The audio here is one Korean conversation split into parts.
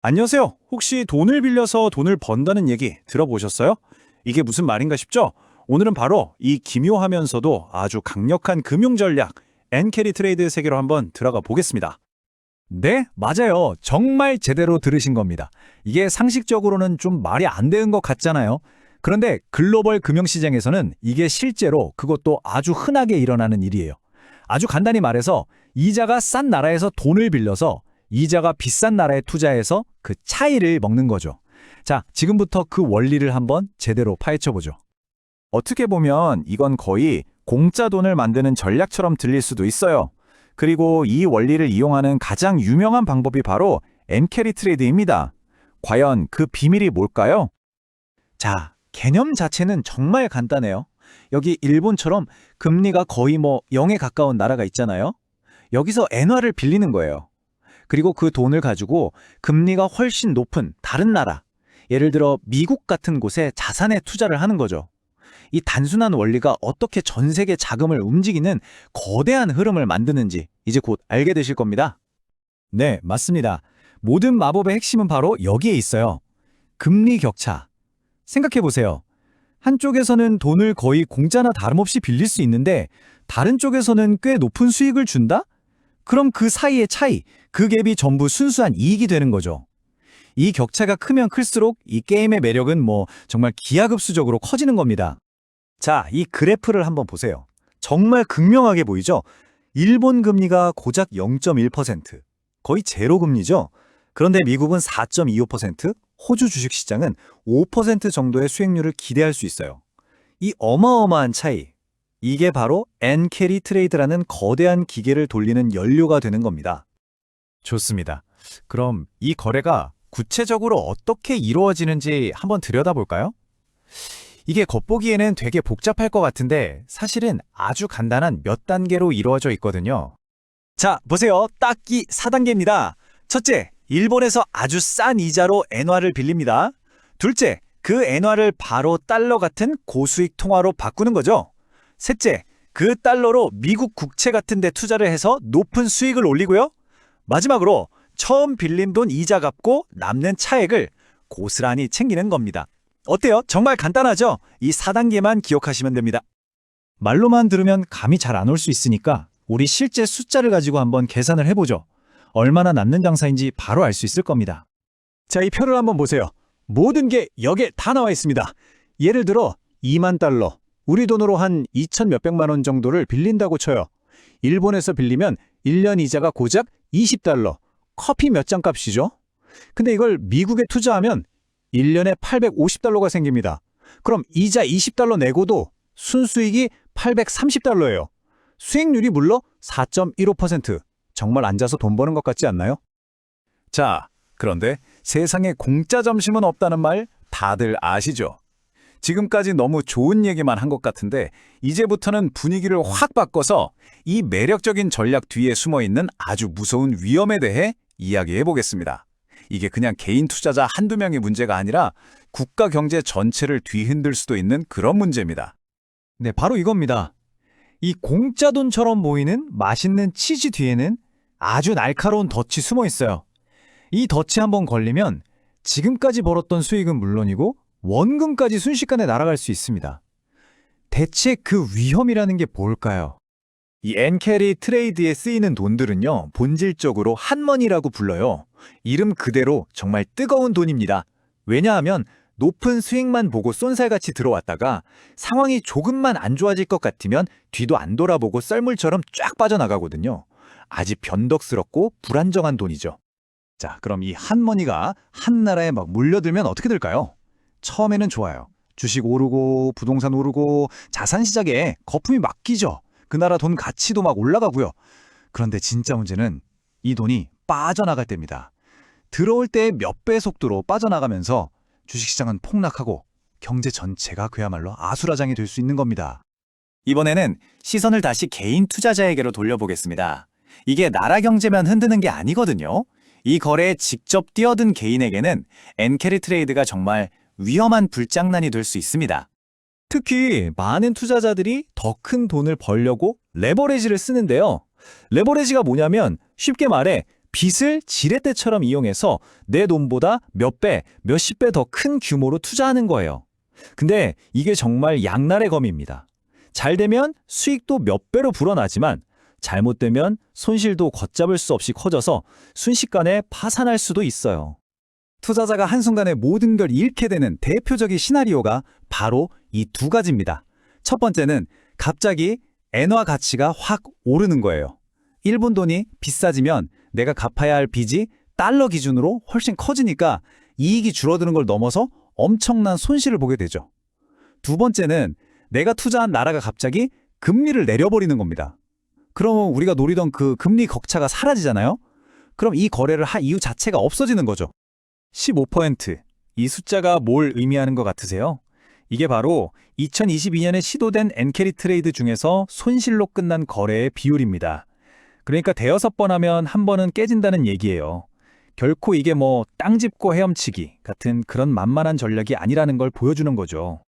안녕하세요. 혹시 돈을 빌려서 돈을 번다는 얘기 들어보셨어요? 이게 무슨 말인가 싶죠? 오늘은 바로 이 기묘하면서도 아주 강력한 금융 전략, 엔캐리 트레이드 세계로 한번 들어가 보겠습니다. 네, 맞아요. 정말 제대로 들으신 겁니다. 이게 상식적으로는 좀 말이 안 되는 것 같잖아요. 그런데 글로벌 금융시장에서는 이게 실제로 그것도 아주 흔하게 일어나는 일이에요. 아주 간단히 말해서 이자가 싼 나라에서 돈을 빌려서 이자가 비싼 나라에 투자해서 그 차이를 먹는 거죠. 자, 지금부터 그 원리를 한번 제대로 파헤쳐 보죠. 어떻게 보면 이건 거의 공짜 돈을 만드는 전략처럼 들릴 수도 있어요. 그리고 이 원리를 이용하는 가장 유명한 방법이 바로 엔캐리 트레이드입니다. 과연 그 비밀이 뭘까요? 자, 개념 자체는 정말 간단해요. 여기 일본처럼 금리가 거의 0에 가까운 나라가 있잖아요. 여기서 엔화를 빌리는 거예요. 그리고 그 돈을 가지고 금리가 훨씬 높은 다른 나라, 예를 들어 미국 같은 곳에 자산에 투자를 하는 거죠. 이 단순한 원리가 어떻게 전 세계 자금을 움직이는 거대한 흐름을 만드는지 이제 곧 알게 되실 겁니다. 네, 맞습니다. 모든 마법의 핵심은 바로 여기에 있어요. 금리 격차. 생각해 보세요. 한쪽에서는 돈을 거의 공짜나 다름없이 빌릴 수 있는데 다른 쪽에서는 꽤 높은 수익을 준다? 그럼 그 사이의 차이, 그 갭이 전부 순수한 이익이 되는 거죠. 이 격차가 크면 클수록 이 게임의 매력은 정말 기하급수적으로 커지는 겁니다. 자, 이 그래프를 한번 보세요. 정말 극명하게 보이죠? 일본 금리가 고작 0.1%, 거의 제로 금리죠? 그런데 미국은 4.25%, 호주 주식시장은 5% 정도의 수익률을 기대할 수 있어요. 이 어마어마한 차이, 이게 바로 엔캐리 트레이드라는 거대한 기계를 돌리는 연료가 되는 겁니다. 좋습니다. 그럼 이 거래가 구체적으로 어떻게 이루어지는지 한번 들여다볼까요? 이게 겉보기에는 되게 복잡할 것 같은데 사실은 아주 간단한 몇 단계로 이루어져 있거든요. 자, 보세요. 딱 이 4단계입니다. 첫째, 일본에서 아주 싼 이자로 엔화를 빌립니다. 둘째, 그 엔화를 바로 달러 같은 고수익 통화로 바꾸는 거죠. 셋째, 그 달러로 미국 국채 같은 데 투자를 해서 높은 수익을 올리고요. 마지막으로 처음 빌린 돈 이자 갚고 남는 차액을 고스란히 챙기는 겁니다. 어때요? 정말 간단하죠? 이 4단계만 기억하시면 됩니다. 말로만 들으면 감이 잘 안 올 수 있으니까 우리 실제 숫자를 가지고 한번 계산을 해보죠. 얼마나 남는 장사인지 바로 알 수 있을 겁니다. 자, 이 표를 한번 보세요. 모든 게 여기에 다 나와 있습니다. 예를 들어 2만 달러, 우리 돈으로 한 2천 몇백만 원 정도를 빌린다고 쳐요. 일본에서 빌리면 1년 이자가 고작 20달러, 커피 몇 잔 값이죠? 근데 이걸 미국에 투자하면 1년에 850달러가 생깁니다. 그럼 이자 20달러 내고도 순수익이 830달러예요. 수익률이 물러 4.15%. 정말 앉아서 돈 버는 것 같지 않나요? 자, 그런데 세상에 공짜 점심은 없다는 말 다들 아시죠? 지금까지 너무 좋은 얘기만 한 것 같은데 이제부터는 분위기를 확 바꿔서 이 매력적인 전략 뒤에 숨어있는 아주 무서운 위험에 대해 이야기해 보겠습니다. 이게 그냥 개인 투자자 한두 명의 문제가 아니라 국가 경제 전체를 뒤흔들 수도 있는 그런 문제입니다. 네, 바로 이겁니다. 이 공짜 돈처럼 보이는 맛있는 치즈 뒤에는 아주 날카로운 덫이 숨어 있어요. 이 덫이 한번 걸리면 지금까지 벌었던 수익은 물론이고 원금까지 순식간에 날아갈 수 있습니다. 대체 그 위험이라는 게 뭘까요? 이 엔캐리 트레이드에 쓰이는 돈들은요, 본질적으로 핫머니라고 불러요. 이름 그대로 정말 뜨거운 돈입니다. 왜냐하면 높은 수익만 보고 쏜살같이 들어왔다가 상황이 조금만 안 좋아질 것 같으면 뒤도 안 돌아보고 썰물처럼 쫙 빠져나가거든요. 아주 변덕스럽고 불안정한 돈이죠. 자, 그럼 이 핫머니가 한 나라에 막 몰려들면 어떻게 될까요? 처음에는 좋아요. 주식 오르고 부동산 오르고 자산 시장에 거품이 막 끼죠. 그 나라 돈 가치도 막 올라가고요. 그런데 진짜 문제는 이 돈이 빠져나갈 때입니다. 들어올 때 몇 배 속도로 빠져나가면서 주식시장은 폭락하고 경제 전체가 그야말로 아수라장이 될 수 있는 겁니다. 이번에는 시선을 다시 개인 투자자에게로 돌려보겠습니다. 이게 나라 경제만 흔드는 게 아니거든요. 이 거래에 직접 뛰어든 개인에게는 엔캐리 트레이드가 정말 위험한 불장난이 될 수 있습니다. 특히 많은 투자자들이 더 큰 돈을 벌려고 레버리지를 쓰는데요. 레버리지가 뭐냐면 쉽게 말해 빚을 지렛대처럼 이용해서 내 돈보다 몇 배, 몇십 배 더 큰 규모로 투자하는 거예요. 근데 이게 정말 양날의 검입니다. 잘 되면 수익도 몇 배로 불어나지만 잘못되면 손실도 걷잡을 수 없이 커져서 순식간에 파산할 수도 있어요. 투자자가 한순간에 모든 걸 잃게 되는 대표적인 시나리오가 바로 이 두 가지입니다. 첫 번째는 갑자기 엔화 가치가 확 오르는 거예요. 일본 돈이 비싸지면 내가 갚아야 할 빚이 달러 기준으로 훨씬 커지니까 이익이 줄어드는 걸 넘어서 엄청난 손실을 보게 되죠. 두 번째는 내가 투자한 나라가 갑자기 금리를 내려버리는 겁니다. 그럼 우리가 노리던 그 금리 격차가 사라지잖아요? 그럼 이 거래를 할 이유 자체가 없어지는 거죠. 15%. 이 숫자가 뭘 의미하는 것 같으세요? 이게 바로 2022년에 시도된 엔캐리 트레이드 중에서 손실로 끝난 거래의 비율입니다. 그러니까 대여섯 번 하면 한 번은 깨진다는 얘기예요. 결코 이게 뭐 땅 짚고 헤엄치기 같은 그런 만만한 전략이 아니라는 걸 보여주는 거죠.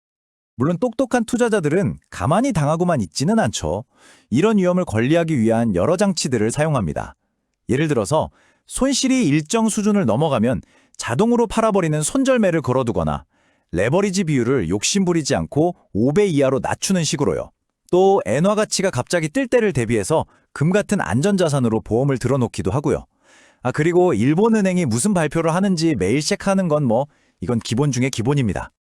물론 똑똑한 투자자들은 가만히 당하고만 있지는 않죠. 이런 위험을 관리하기 위한 여러 장치들을 사용합니다. 예를 들어서 손실이 일정 수준을 넘어가면 자동으로 팔아버리는 손절매를 걸어두거나 레버리지 비율을 욕심부리지 않고 5배 이하로 낮추는 식으로요. 또 엔화 가치가 갑자기 뜰 때를 대비해서 금 같은 안전자산으로 보험을 들어놓기도 하고요. 그리고 일본은행이 무슨 발표를 하는지 매일 체크하는 건 이건 기본 중에 기본입니다.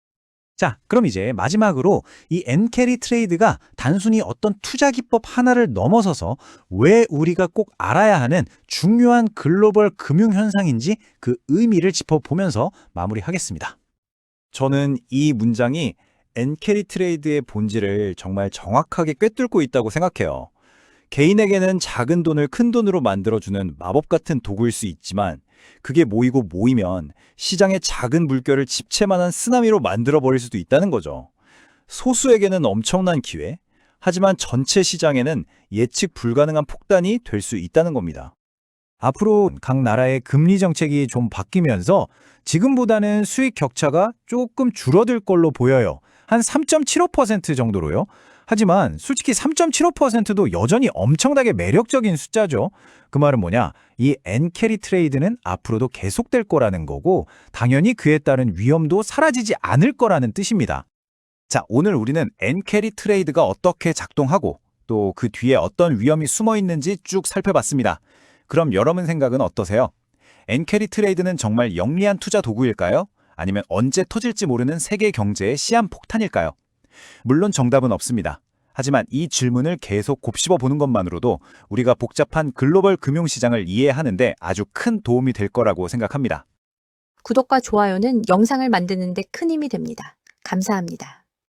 자, 그럼 이제 마지막으로 이 엔캐리 트레이드가 단순히 어떤 투자 기법 하나를 넘어서서 왜 우리가 꼭 알아야 하는 중요한 글로벌 금융 현상인지 그 의미를 짚어보면서 마무리하겠습니다. 저는 이 문장이 엔캐리 트레이드의 본질을 정말 정확하게 꿰뚫고 있다고 생각해요. 개인에게는 작은 돈을 큰 돈으로 만들어주는 마법 같은 도구일 수 있지만 그게 모이고 모이면 시장의 작은 물결을 집채만한 쓰나미로 만들어버릴 수도 있다는 거죠. 소수에게는 엄청난 기회, 하지만 전체 시장에는 예측 불가능한 폭탄이 될 수 있다는 겁니다. 앞으로 각 나라의 금리 정책이 좀 바뀌면서 지금보다는 수익 격차가 조금 줄어들 걸로 보여요. 한 3.75% 정도로요. 하지만 솔직히 3.75%도 여전히 엄청나게 매력적인 숫자죠. 그 말은 뭐냐? 이 엔캐리 트레이드는 앞으로도 계속될 거라는 거고 당연히 그에 따른 위험도 사라지지 않을 거라는 뜻입니다. 자, 오늘 우리는 엔캐리 트레이드가 어떻게 작동하고 또 그 뒤에 어떤 위험이 숨어 있는지 쭉 살펴봤습니다. 그럼 여러분 생각은 어떠세요? 엔캐리 트레이드는 정말 영리한 투자 도구일까요? 아니면 언제 터질지 모르는 세계 경제의 시한폭탄일까요? 물론 정답은 없습니다. 하지만 이 질문을 계속 곱씹어 보는 것만으로도 우리가 복잡한 글로벌 금융시장을 이해하는데 아주 큰 도움이 될 거라고 생각합니다. 구독과 좋아요는 영상을 만드는 데 큰 힘이 됩니다. 감사합니다.